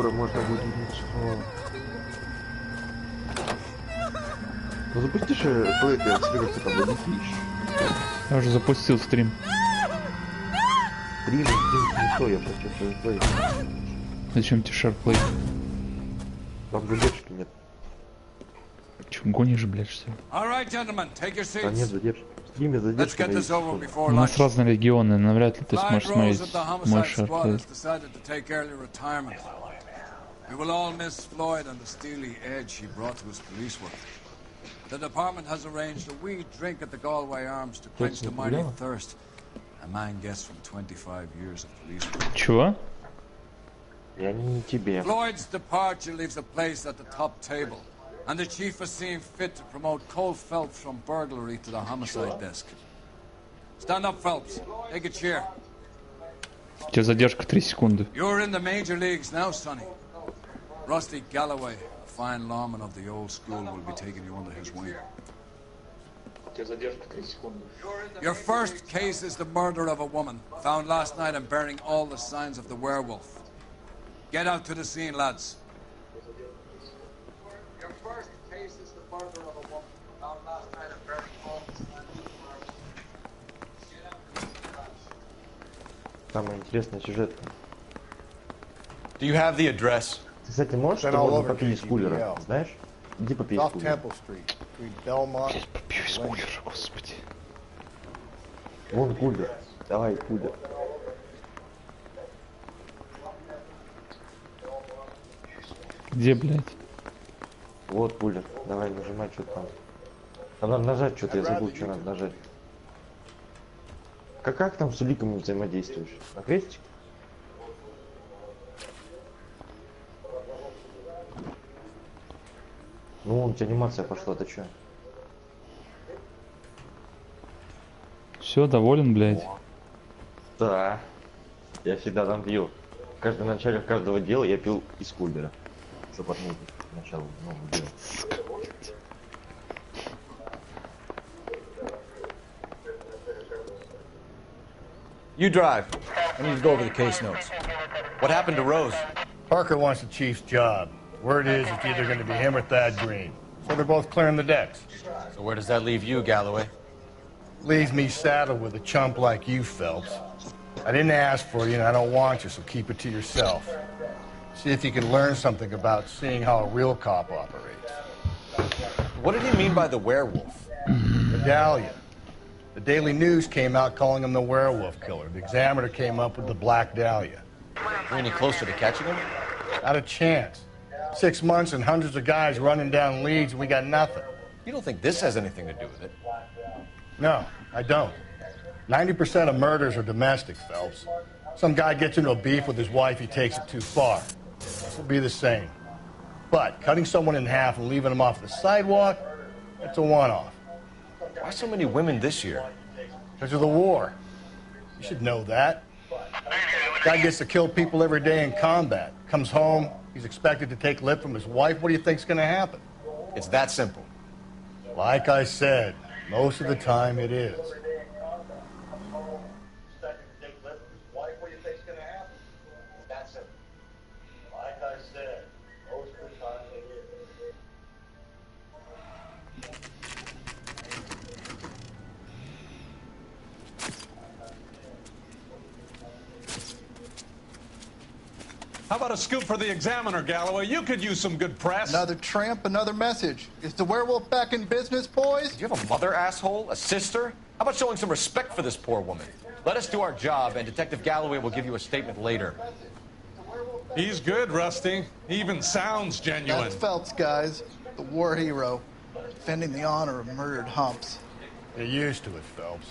скоро можно будет видеть. Ну запустишь плей, я тебе как-то там летишь. Я уже запустил стрим. Стрим, не то, я хочу плей. Зачем тебе шарплей? Там задержки нет. Че, гонишь, блядь, что ли? А нет задержки. В стриме задержка есть. У нас разные регионы, навряд ли ты сможешь смотреть мой шарплей. We will all miss Floyd and the steely edge he brought to his police work. The department has arranged a wee drink at the Galway Arms to quench the mighty thirst a man gets from 25 years of police work. Чего? Я не тебе. Floyd's departure leaves a place at the top table, and the chief has seen fit to promote Cole Phelps from burglary to the homicide desk. Stand up, Phelps. Take a chair. У тебя задержка 3 секунды. You're in the major leagues now, Sonny. Rusty Galloway, a fine lawman of the old school, will be taking you under his wing. Your first case is the murder of a woman, found last night and bearing all the signs of the werewolf. Get out to the scene, lads. Your first case is the murder of a woman, found last night and bearing all the signs of the werewolf. Get out to the scene, lads. Самый интересный сюжет. Do you have the address? Ты, кстати, можешь можно попить из кулера, знаешь? Иди попей из кулера. Блять, попью из кулера, господи. Вон кулер. Давай кулер. Где, блядь? Вот кулер. Давай нажимай что-то там. А надо нажать что-то, я забыл, что надо нажать. Как там с уликами взаимодействуешь? На крестик? Ну, у тебя анимация пошла, ты чё? Все, доволен, блядь. Да. Я всегда там пью. В начале каждого дела я пил из кулера. Чтобы отметить начало нового дела. You drive. I need to go over the case notes. What happened to Rose? Parker wants the chief's job. Word is it's either going to be him or Thad Green. So they're both clearing the decks. So where does that leave you, Galloway? Leaves me saddled with a chump like you, Phelps. I didn't ask for you and I don't want you, so keep it to yourself. See if you can learn something about seeing how a real cop operates. What did he mean by the werewolf? Medallion. The Daily News came out calling him the werewolf killer. The Examiner came up with the Black Dahlia. Are we any closer to catching him? Not a chance. 6 months and hundreds of guys running down leads and we got nothing. You don't think this has anything to do with it? No, I don't. 90% of murders are domestic, Phelps. Some guy gets into a beef with his wife, he takes it too far. This will be the same. But cutting someone in half and leaving them off the sidewalk, that's a one-off. Why so many women this year? Because of the war. You should know that. Guy gets to kill people every day in combat. Comes home, he's expected to take lip from his wife. What do you think's going to happen? It's that simple. Like I said, most of the time it is. How about a scoop for the Examiner, Galloway? You could use some good press. Another tramp, another message. Is the werewolf back in business, boys? Do you have a mother, asshole? A sister? How about showing some respect for this poor woman? Let us do our job, and Detective Galloway will give you a statement later. He's good, Rusty. He even sounds genuine. That's Phelps, guys. The war hero. Defending the honor of murdered humps. Get used to it, Phelps.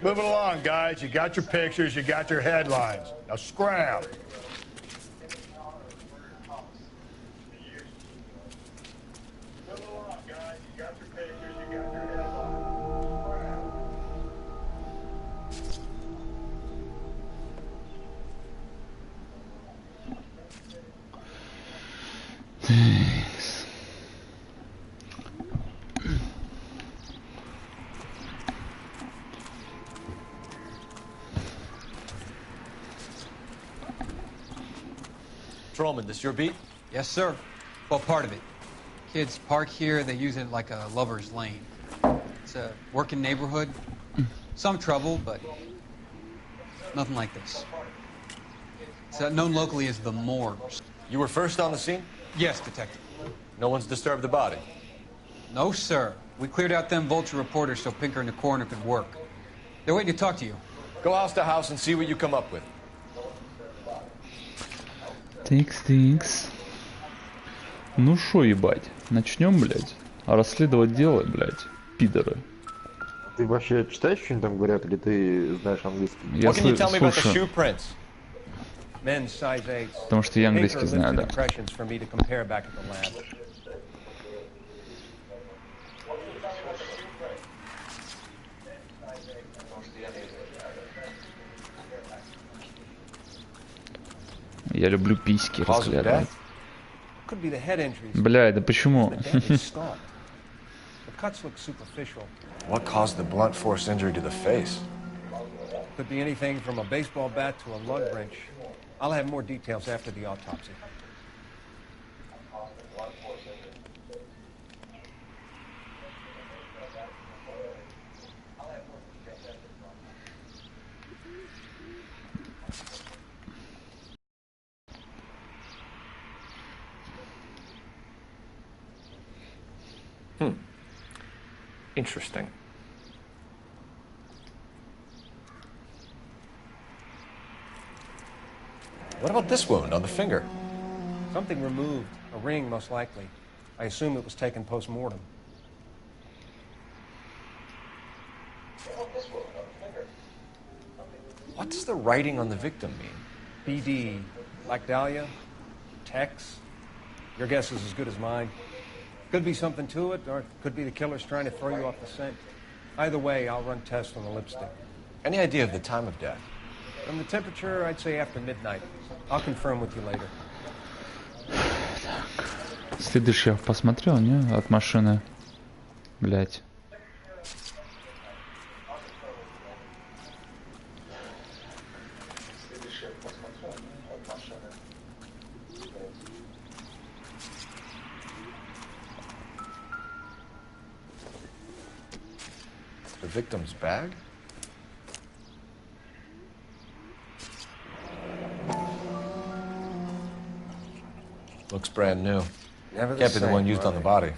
Moving along, guys. You got your pictures, you got your headlines. Now scram. Thanks. patrolman. This your beat? Yes, sir. Well, part of it. Kids park here, they use it like a lover's lane. It's a working neighborhood. Some trouble, but nothing like this. It's known locally as the Moors. You were first on the scene? Yes, detective. No one's disturbed the body? No, sir. We cleared out them vulture reporters so Pinker and the coroner could work. They're waiting to talk to you. Go house to house and see what you come up with. Тикс. Ну шо, ебать, начнем, блядь. Расследовать дело, блядь, пидоры. Ты вообще читаешь, что они там говорят, или ты знаешь английский? Я What can you tell me about the слушаю, shoe prints? Men's size 8s. потому что я английский знаю, да. Impressions for me to compare back at the lab. Я люблю письки Cause of разглядывать. death? Could be the head injuries. Бля, да почему? The deadly scar. The cuts look superficial. What caused the blunt force injury to the face? Could be anything from a baseball bat to a lug wrench. I'll have more details after the autopsy. Interesting. What about this wound on the finger? Something removed. A ring, most likely. I assume it was taken post-mortem. What does the writing on the victim mean? BD. Like Dahlia? Tex? Your guess is as good as mine. Could be something to it, or it could be the killer's trying to throw you off the scent. Either way, I'll run tests on the lipstick. Any idea of the time of death? From the temperature, I'd say after midnight. I'll confirm with you later. Следующий я посмотрел, не? От машины. Блять. The victim's bag? Looks brand new. Never Can't be the same, one used on the body.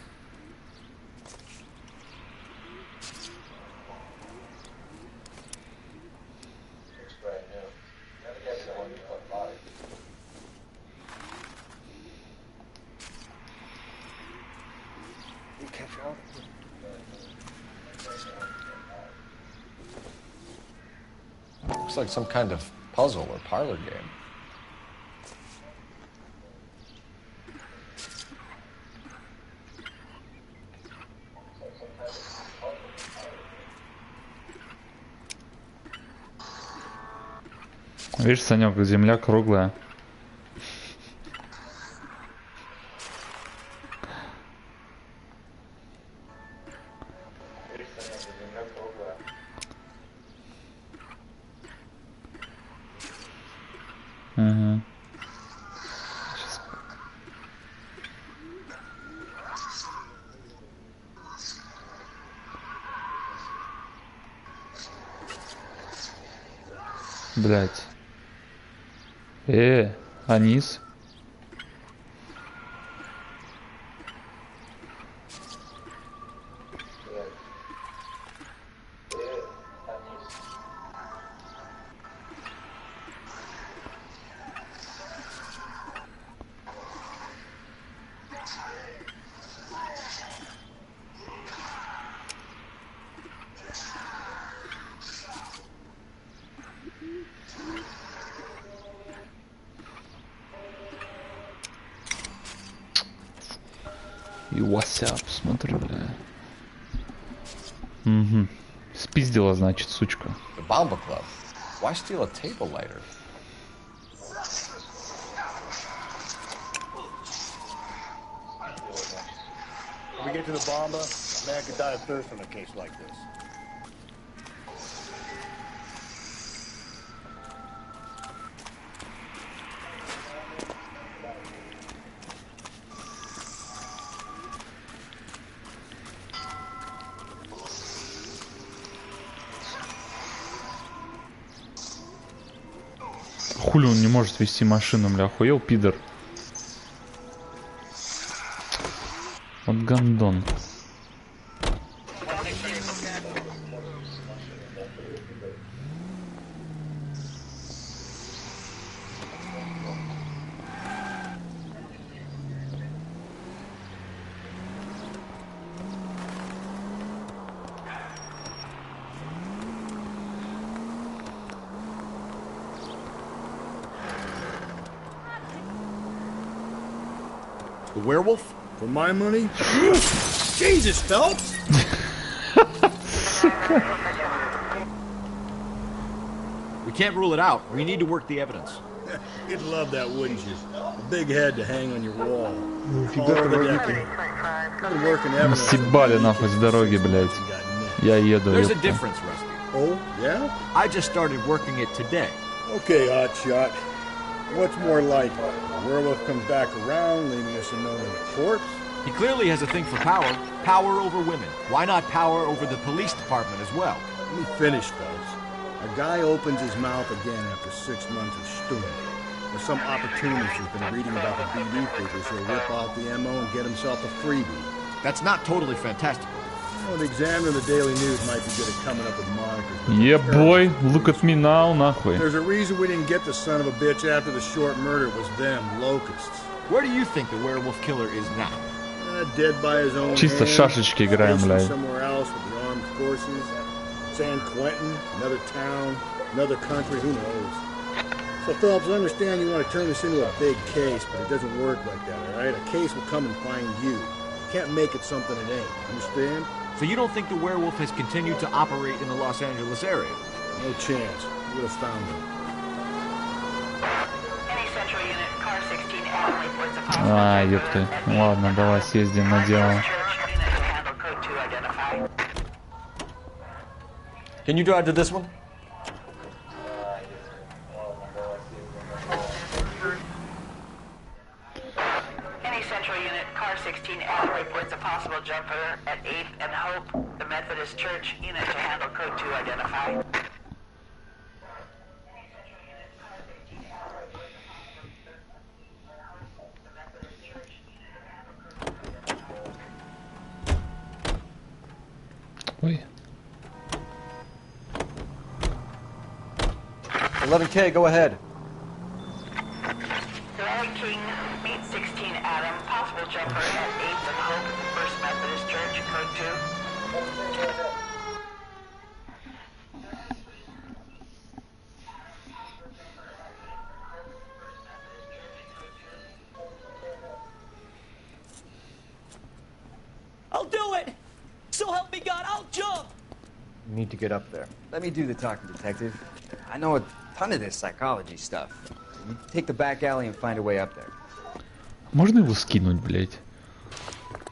You catch on? Looks like some kind of puzzle or parlor game. Видишь, Санек, земля круглая. Угу. Блять. Анис. И WhatsApp, смотрю, бля. Угу. Спиздила, значит, сучка. The Bomba Club. Why steal a table lighter? When we get to the bomba, a man could die of thirst in a case like this. Хули он не может вести машину, бля, охуел, пидор. Вот гандон. The werewolf? For my money? Jesus, Phelps! We can't rule it out. We need to work the evidence. You'd love that, wouldn't you? A big head to hang on your wall. Съебали нахуй с дороги, блядь. Я еду, There's a ёпта. difference, Rusty. Oh, yeah? I just started working it today. Okay, hotshot. What's more likely? The werewolf comes back around, leaving us a known corpse? He clearly has a thing for power. Power over women. Why not power over the police department as well? Let me finish, fellas. A guy opens his mouth again after 6 months of stewing. Or some opportunist who's been reading about the BD figures who'll rip off the MO and get himself a freebie. That's not totally fantastical. Well, the Examiner and the Daily News might be good at coming up with monikers. Yeah, boy, look at me now, нахуй. There's a reason we didn't get the son of a bitch after the short murder was them, locusts. Where do you think the werewolf killer is now? Dead by his own Чисто hand, шашечки играем, stationed блядь. somewhere else with the armed forces. San Quentin, another town, another country, who knows? So, Phelps, I understand you want to turn this into a big case, but it doesn't work like that, all right? A case will come and find you. You can't make it something it ain't, understand? So you don't think the werewolf has continued to operate in the Los Angeles area? No chance. You would have found him. Any central unit, car 16 Adam reports a possible А, ёпты. Ладно, давай съездим на дело. Can you drive to this one? Any central unit, car 16 Adam reports a possible jumper at 8th and Hope. The Methodist Church unit to handle code 2 identify. Ой. 11K, go ahead. Atlantic King, meet 16 Adam, possible jumper at 8th and Hope, First Methodist Church, code 2. I'll do it! So help me God, I'll jump! You need to get up there. Let me do the talking, detective. I know a ton of this psychology stuff. You take the back alley and find a way up there. Можно его скинуть, блядь?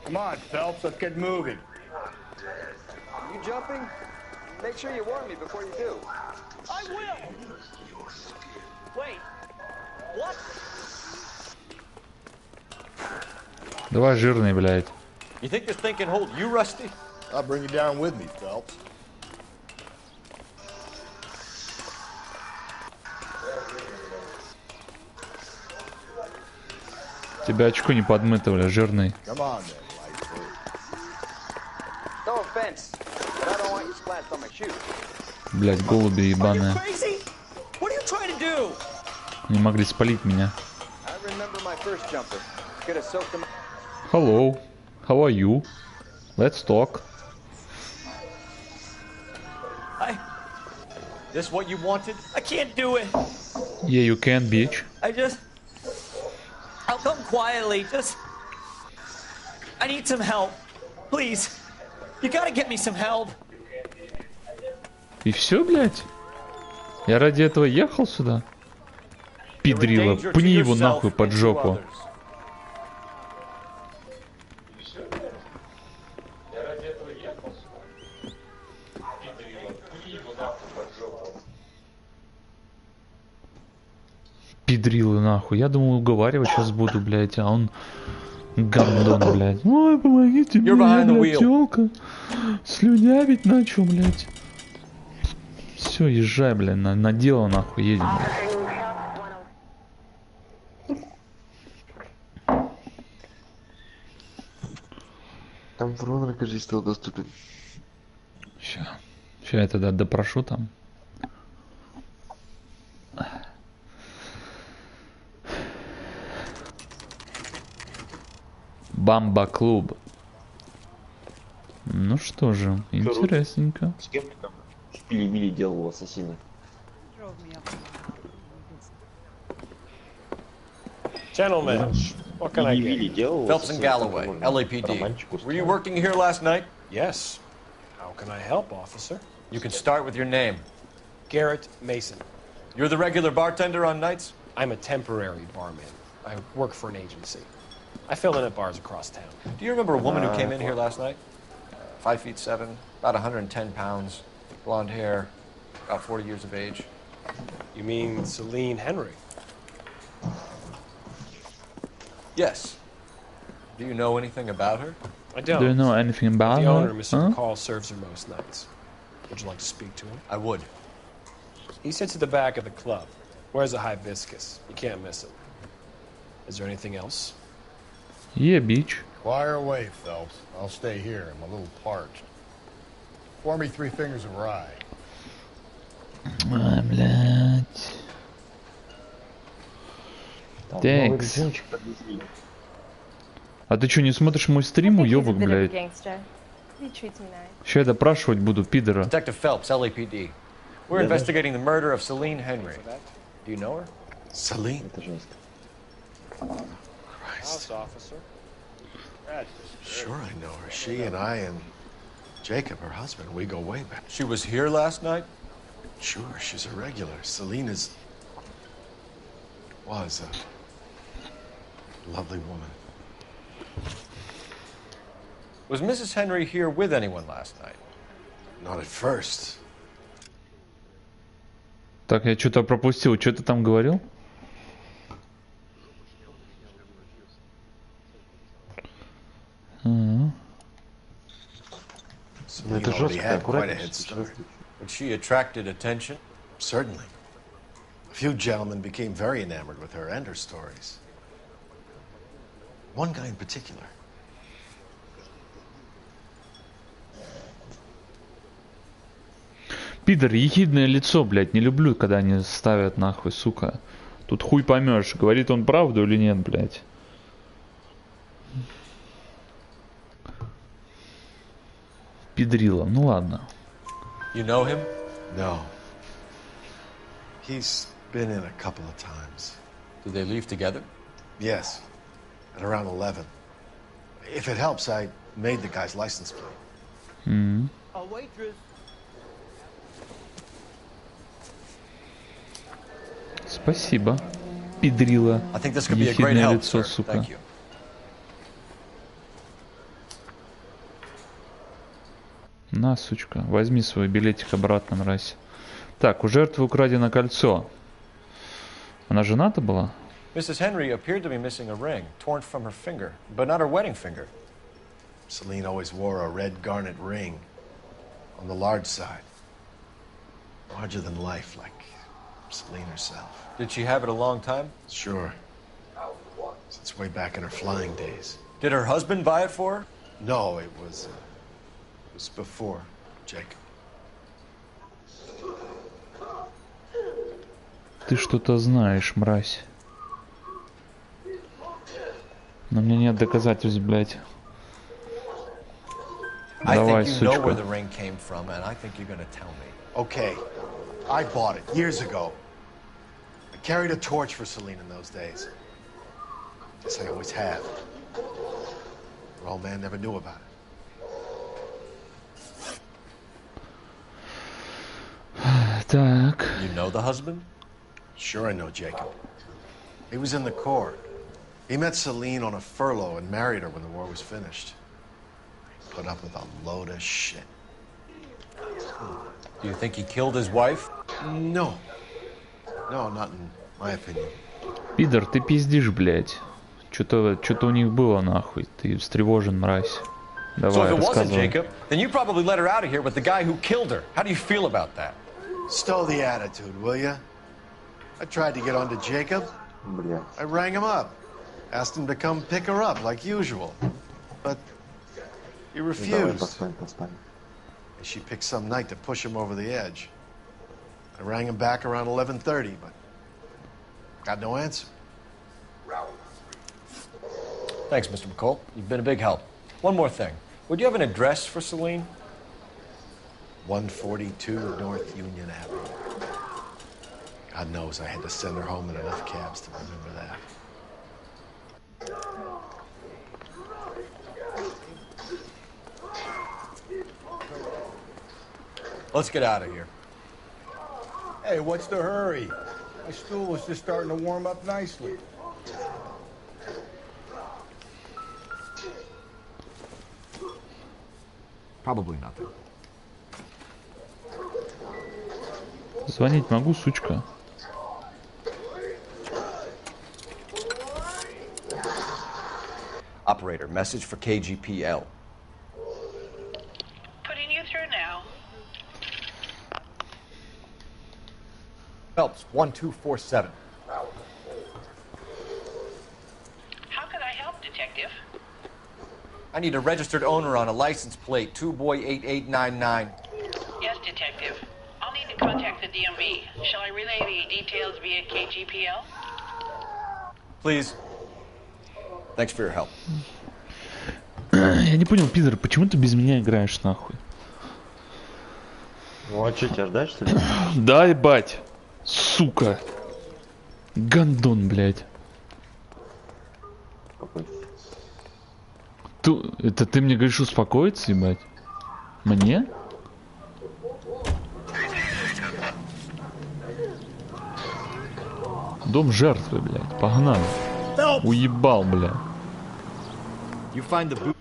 Come on, Phelps, let's get moving. You jumping? Make sure you warn me before you do. I will! Wait, what? Давай, жирный, блядь. You think this thing can hold you, Rusty? I'll bring you down with me, Phelps. Тебя очко не подмыто, бля, жирный. Come on, then, Lightfoot. No offense, but I don't want you splashed on my shoes. Блядь, голуби ебаные. Crazy? What are you trying to do? Не могли спалить меня. I remember my first jumper. Could have soaked them. Hello. How are you? Let's talk. This what you wanted? I can't do it. Yeah, you can, bitch. I'll come quietly, I need some help. Please. You gotta get me some help. И все, блядь? Я ради этого ехал сюда? Пидрила, пни его нахуй под жопу. Пидрилы нахуй. Я думал, уговаривать сейчас буду, блядь, а он гандон, блядь. Ой, помогите мне, блядь, тёлка. Слюнявить начал, блядь. Все, езжай, блядь, на дело нахуй едем, блядь. Там Вронер, кажется, стал доступен. Ща я тогда допрошу там. Бамба-клуб. Ну что же, интересненько. С кем ты там шпили-били делал у ассасина? Gentlemen, what can I get you? Phelps and Galloway, LAPD. Were you working here last night? Yes. How can I help, officer? You can start with your name. Garrett Mason. You're the regular bartender on nights? I'm a temporary barman. I work for an agency. I fill in at bars across town. Do you remember a woman who came in here last night? 5'7", about 110 pounds, blonde hair, about 40 years of age. You mean Celine Henry? Yes. Do you know anything about her? I don't. Do you know anything about The her? owner, Mr. Huh? McCall, serves her most nights. Would you like to speak to him? I would. He sits at the back of the club. Wears a hibiscus. You can't miss it. Is there anything else? Yeah, bitch. Fire away, Phelps. I'll stay here. I'm a little parched. Pour me 3 fingers of rye. Ай, блядь. Текс. А ты что, не смотришь мой стрим, уёбок, блядь? Ща я допрашивать буду, пидора. Detective Phelps, LAPD. We're investigating the murder of Celine Henry. Do you know her? Celine? House officer. Sure I know her. She and I and Jacob, her husband, we go way back. She was here last night? Sure, she's a regular. Celine was a lovely woman. Was Mrs. Henry here with anyone last night? Not at first. Так, я что-то пропустил. Что ты там говорил? Celine already had quite a head start. But she attracted attention? Certainly. A few gentlemen became very enamored with her and her stories. One guy in particular. Пидор, ехидное лицо, блядь. Не люблю, когда они ставят нахуй, сука. Тут хуй поймешь, говорит он правду или нет, блядь. Пидрила, ну ладно. You know him? No. He's been in a couple of times. Did they leave together? Yes. At around 11. If it helps, I made the guy's license plate. A waitress. Спасибо. Пидрила. I think this could be a great Ехидное help, лицо, sir. сука. Thank you. На, сучка, возьми свой билетик обратно, мразь. Так, у жертвы украдено кольцо. Она жената была? Mrs. Henry appeared to be missing a ring, torn from her finger, but not her wedding finger. Celine always wore a red garnet ring on the large side. Larger than life, like Celine herself. Did she have it a long time? Sure. Since way back in her flying days. Did her husband buy it for her? No, it was before Jacob. Ты что-то знаешь, мразь. Но у меня нет доказательств, блядь. Давай, I think you know where сучка. the ring came from, and I think you're gonna tell me. Okay, I bought it years ago. I carried a torch for Celine in those days. Guess I always have. Her old man never knew about it. Так. You know the husband? Sure I know Jacob. He was in the Corps. He met Celine on a furlough and married her when the war was finished. He put up with a load of shit. Do you think he killed his wife? No. No, not in my opinion. Пидор, ты пиздишь, блядь. Что-то у них было, нахуй. Ты встревожен, мразь. So Давай, if it wasn't рассказывай. Jacob, then you probably let her out of here with the guy who killed her. How do you feel about that? Stow the attitude, will ya? I tried to get onto Jacob. I rang him up. Asked him to come pick her up, like usual. But He refused. And she picked some night to push him over the edge. I rang him back around 11:30, but got no answer. Thanks, Mr. McCall. You've been a big help. One more thing. Would you have an address for Celine? 142 North Union Avenue. God knows I had to send her home in enough cabs to remember that. Let's get out of here. Hey, what's the hurry? My stool was just starting to warm up nicely. Probably nothing. Звонить могу, сучка. Operator, message for KGPL. Putting you through now. Phelps, 1247. How can I help, Detective? I need a registered owner on a license plate, 2boy8899. Yes, Detective. I'll need to contact the DMV. Shall I relay the details via KGPL? Please. Thanks for your help. Я не понял, пидор, почему ты без меня играешь, нахуй? Ну а что, тебя ждать, что ли? Да, ебать. Сука. Гандон, блядь. Какой? Это ты мне говоришь успокоиться, ебать? Мне? Дом жертвы, блядь. Погнали. Уебал, блядь. You find the boot.